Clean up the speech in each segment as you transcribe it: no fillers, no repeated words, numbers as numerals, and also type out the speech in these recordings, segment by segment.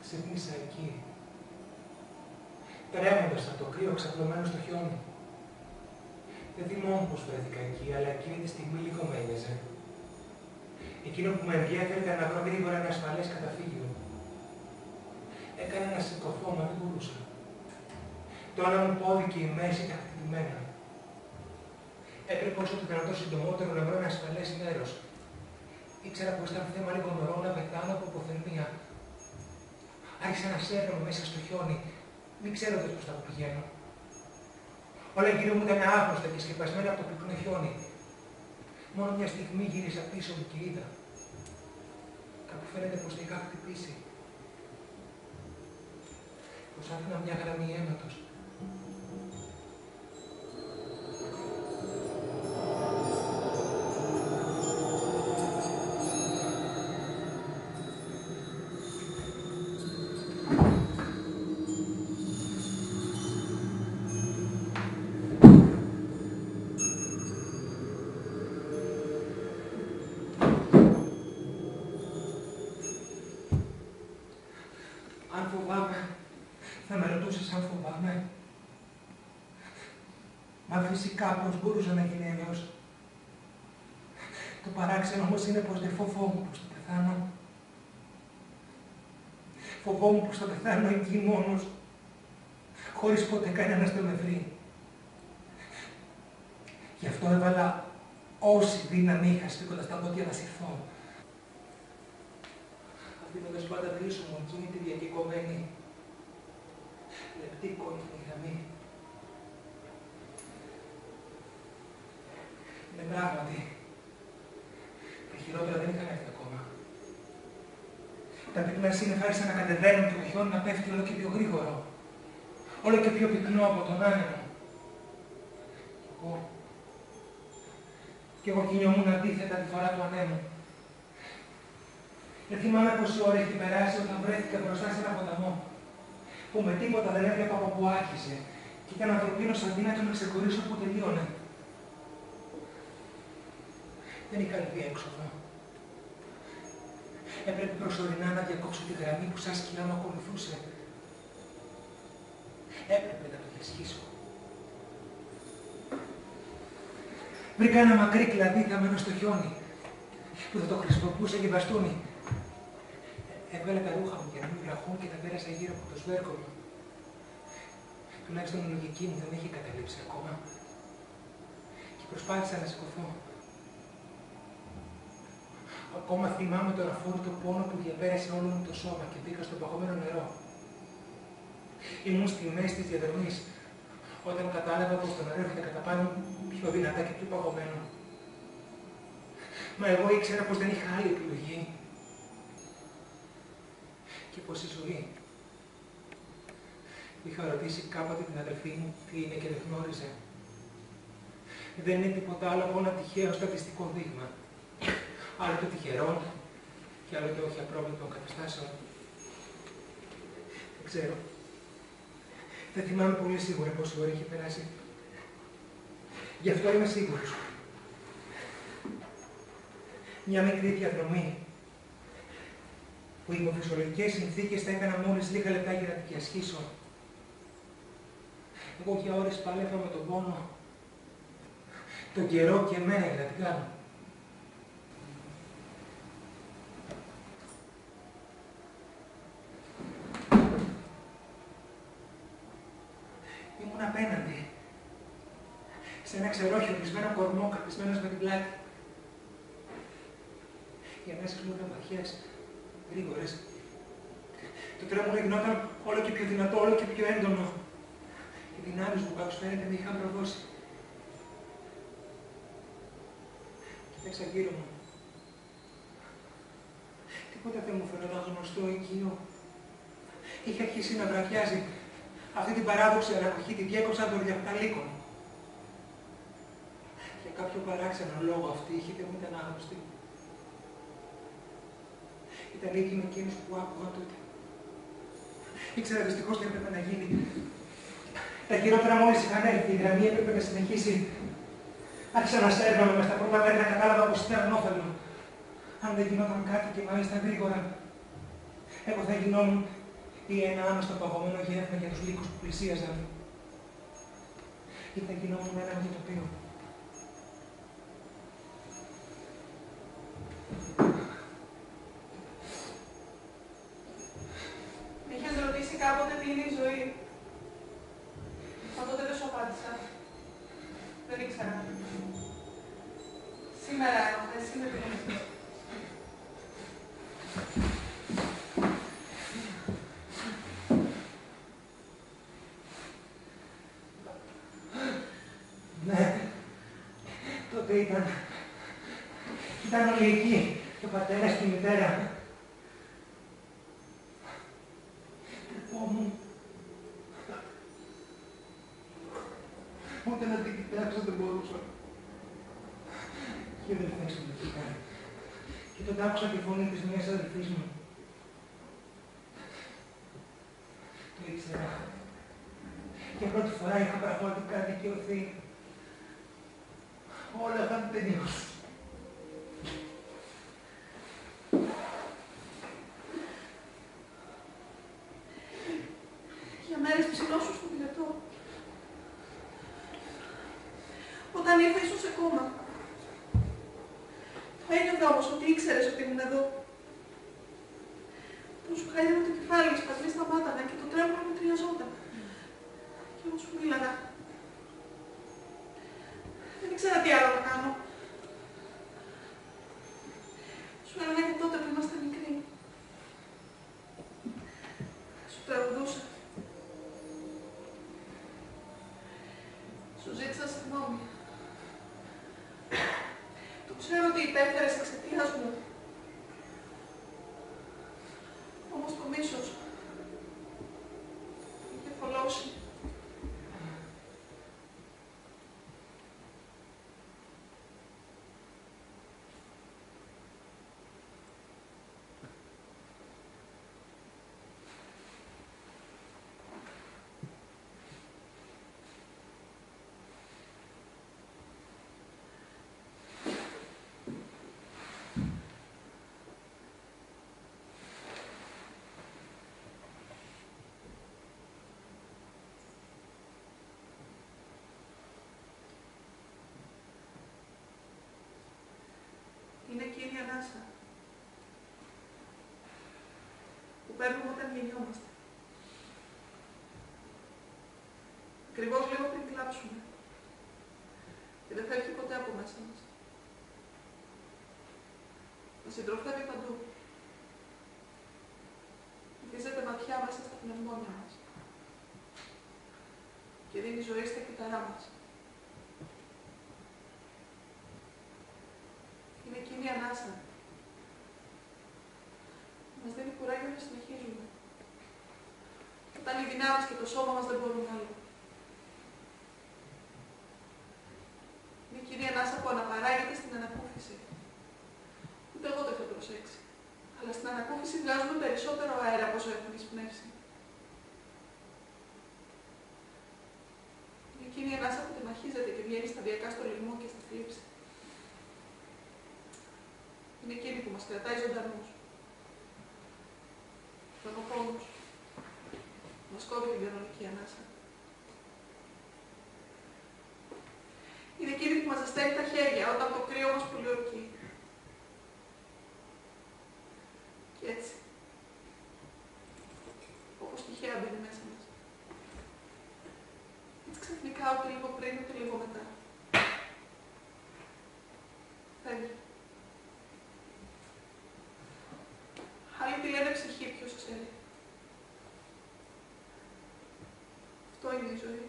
Ξύπνησα εκεί, τρέμοντας από το κρύο ξαπλωμένο στο χιόνι. Δεν θυμόμαι πως βρέθηκα εκεί, αλλά εκείνη τη στιγμή λίγο με ένοιαζε. Εκείνο που με ενδιέφερε ήταν να βρω γρήγορα ένα ασφαλές καταφύγιο. Έκανα να σηκωθώ, μα δεν μπορούσα. Το ένα μου πόδι και η μέση ήταν χτυπημένα. Έπρεπε όσο το δυνατό συντομότερο να βρω ένα ασφαλές μέρος. Ήξερα πως ήταν θέμα λίγων ωρών να πεθάνω από υποθερμία. Άρχισα να σέρνομαι μέσα στο χιόνι, μην ξέροντας πως θα πηγαίνω. Όλα γύρω μου ήταν άγνωστα και σκεπασμένα από το πυκνό χιόνι. Μόνο μια στιγμή γύρισα πίσω μου και είδα. Κάπου φαίνεται πως θα είχα χτυπήσει. Πως άφηνα μια γραμμή αίματος. Αν φοβάμαι, θα με ρωτούσες αν φοβάμαι. Μα φυσικά πως μπορούσα να γίνει αλλιώς. Το παράξενο όμως είναι πως δεν φοβόμουν πως θα πεθάνω. Φοβόμουν πως θα πεθάνω εκεί μόνος, χωρίς ποτέ κανένας να με βρει. Γι' αυτό έβαλα όση δύναμη είχα σφίγγοντας τα δόντια να συρθώ. Αφήνοντας πάντα πίσω μου εκείνη τη διακεκομένη, λεπτή κόκκινη γραμμή. Ναι, πράγματι, τα χειρότερα δεν είχαν έρθει ακόμα. Τα πυκνά σύννεφα άρχισαν να κατεβαίνουν και το χιόνι να πέφτει όλο και πιο γρήγορο, όλο και πιο πυκνό από τον άνεμο. Κι εγώ κινιόμουν αντίθετα τη φορά του ανέμου. Δεν θυμάμαι πόση ώρα έχει περάσει όταν βρέθηκα μπροστά σε ένα ποταμό, που με τίποτα δεν έβλεπα από πού άρχισε και ήταν ανθρωπίνος αδύνατο να ξεχωρίσω που τελείωνε. Δεν είχα λυθεί έξοδο. Έπρεπε προσωρινά να διακόψω τη γραμμή που σαν σκυλά με ακολουθούσε. Έπρεπε να το διασχίσω. Βρήκα ένα μακρύ κλαδί θαμμένο στο χιόνι, που θα το χρησιμοποιούσα για μπαστούνι. Έβγαλα τα ρούχα μου για να μην βραχούν και τα πέρασα γύρω από το σβέρκο μου. Τουλάχιστον η λογική μου δεν είχε καταλήψει ακόμα. Και προσπάθησα να σηκωθώ. Ακόμα θυμάμαι τον αφόρητο πόνο που διαπέρασε όλο μου το σώμα και μπήκα στο παγωμένο νερό. Ήμουν στη μέση της διαδρομής, όταν κατάλαβα πως το νερό έρχεται κατά πάνω πιο δυνατά και πιο παγωμένο. Μα εγώ ήξερα πως δεν είχα άλλη επιλογή. Και πως η ζωή. Είχα ρωτήσει κάποτε την αδελφή μου τι είναι και δεν γνώριζε. Δεν είναι τίποτα άλλο από ένα τυχαίο στατιστικό δείγμα. Άλλο το τυχερών και άλλο το όχι απρόβλεπτων καταστάσεων. Δεν ξέρω. Δεν θυμάμαι πολύ σίγουρα πόση ώρα είχε περάσει. Γι' αυτό είμαι σίγουρος. Μια μικρή διαδρομή που οι φυσιολογικές συνθήκες θα έκανα μόλις λίγα λεπτά για να τη διασχίσω. Εγώ για ώρες πάλευα με τον πόνο, τον καιρό και εμένα για να την κάνω. Ήμουν απέναντι, σε ένα ξερόχιο κλεισμένο κορμό, καπισμένος με την πλάτη. Οι ανάσεις μου ήταν βαθιές, γρήγορες. Το τρέμουλο γινόταν όλο και πιο δυνατό, όλο και πιο έντονο. Οι δυνάμεις μου, κάπως φαίνεται, με είχαν προδώσει. Κοίταξα γύρω μου. Τίποτα δεν μου φαίνονταν γνωστό οικείο. Είχε αρχίσει να βραδιάζει. Αυτή την παράδοξη ανακοχή τη διέκοψαν των διαφθαλίκων. Για κάποιο παράξενο λόγο αυτή η ήχη δεν μου ήταν άγνωστη. Ήταν ίδιοι με εκείνους που άκουγα τότε. Ήξερα δυστυχώς τι έπρεπε να γίνει. Τα χειρότερα μόλις είχαν έρθει, η γραμμή έπρεπε να συνεχίσει. Άρχισα να σέρνομαι μες τα πρώτα μέρη να κατάλαβα πως ήταν ανώφελο. Αν δεν γινόταν κάτι και μάλιστα γρήγορα, εγώ θα γινόμουν Ή ένα άμεστο παγωμένο γεύμα για τους λύκους που πλησίαζαν. Ή θα γινόμουν ένα με το τοπίο. Με είχες ρωτήσει κάποτε τι είναι η ζωή. Μα τότε δεν σου απάντησα. Δεν ήξερα. Σήμερα έμαθα, εσύ με θυμήθηκες. Ναι, τότε ήταν όλοι εκεί, και ο πατέρας και η μητέρα. Ούτε να την κοιτάξω δεν μπορούσα. Και οι αδελφές μου βγήκαν. Και τότε άκουσα τη φωνή της μιας αδελφής μου. Το ήξερα. Για πρώτη φορά είχα πραγματικά δικαιωθεί. Όλα είχαν τελειώσει. Για μέρες ψηλώσου στο πιλετό. Όταν ήρθα ήσουν σε κόμμα. Το ένιωθα όμως ότι ήξερες ότι ήμουν εδώ. Σου χάιδευε το κεφάλι, οι σπασμοί σταμάτανε και το τρέμουλο μου τριαζόταν. Και όμως σου μίλαγα. Δεν ήξερα τι άλλο να κάνω. Σου έλεγα και τότε που ήμασταν μικροί. Σου τραγουδούσα. Σου ζήτησα συγγνώμη. Το ξέρω ότι υπέφερες εξαιτίας μου. Όμως το μίσος είχε θολώσει. Είναι εκείνη η ανάσα που παίρνουμε όταν γεννιόμαστε. Ακριβώς λίγο πριν κλάψουμε. Και δεν φεύγει ποτέ από μέσα μας. Μας συντροφεύει παντού. Βυθίζεται ματιά μέσα στα πνευμόνια μας. Και δίνει ζωή στα κύτταρά μας. Είναι εκείνη η ανάσα. Μας δίνει κουράγιο να συνεχίζουμε. Όταν οι δυνάμεις και το σώμα μας δεν μπορούν άλλο. Είναι εκείνη η ανάσα που αναπαράγεται στην ανακούφιση. Ούτε εγώ το έχω προσέξει. Αλλά στην ανακούφιση βγάζουμε περισσότερο αέρα από όσο έχουμε εισπνεύσει. Είναι εκείνη η ανάσα που τεμαχίζεται και βγαίνει σταδιακά στο λυγμό και στη θλίψη. Είναι εκείνη που μας κρατάει ζωντανούς. Ο πόνος μας κόβει την κανονική ανάσα. Είναι εκείνη που μας ζεσταίνει τα χέρια όταν το κρύο μας πολιορκεί. Και έτσι, όπως τυχαία μπαίνει μέσα μας. Έτσι ξαφνικά ούτε λίγο πριν ούτε λίγο μετά. Φεύγει. Άλλοι τη λένε ψυχή, ποιος ξέρει. Αυτό είναι η ζωή.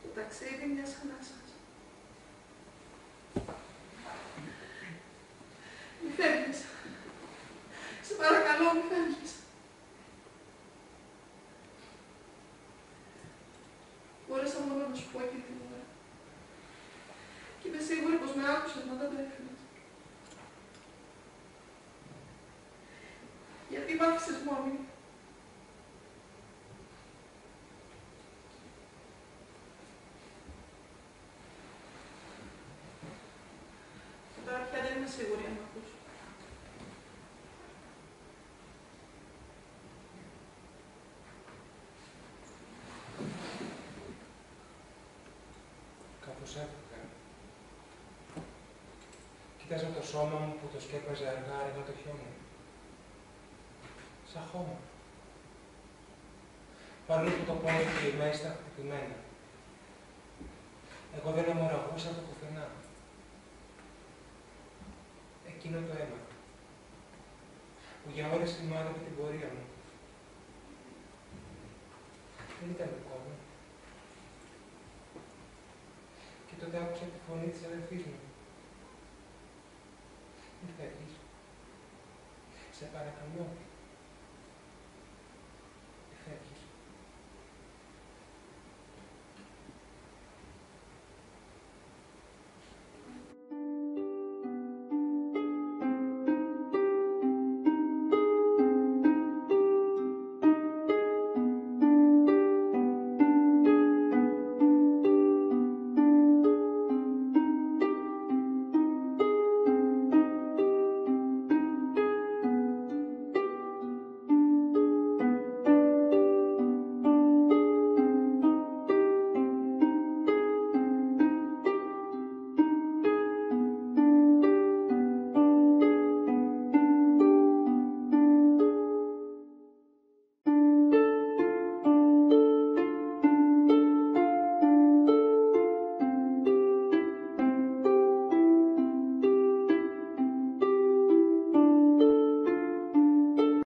Το ταξίδι μιας ανάσας. Μη φεύγεις. Σε παρακαλώ, μη φεύγεις. Μπόρεσα μόνο να σου πω εκείνη την ώρα. Και είμαι σίγουρη πως με άκουσες, μα δεν το έφυγες. Γιατί μ' άφησες μόνη. Και τώρα πια δεν είμαι σίγουρη αν μ' ακούς. πως έφυγα. Κοίταζα το σώμα μου που το σκέπαζε αργά-αργά το χιόνι. Σαν χώμα. Πάνω που το πόδι και η μέση ήταν χτυπημένα. Εγώ δεν αιμορραγούσα από πουθενά. Εκείνο το αίμα, που για ώρες θυμάτευε την πορεία μου. Δεν ήταν δικό μου. Και τότε άκουσα τη φωνή της αδερφής μου. Μη φεύγεις. Σε παρακαλώ.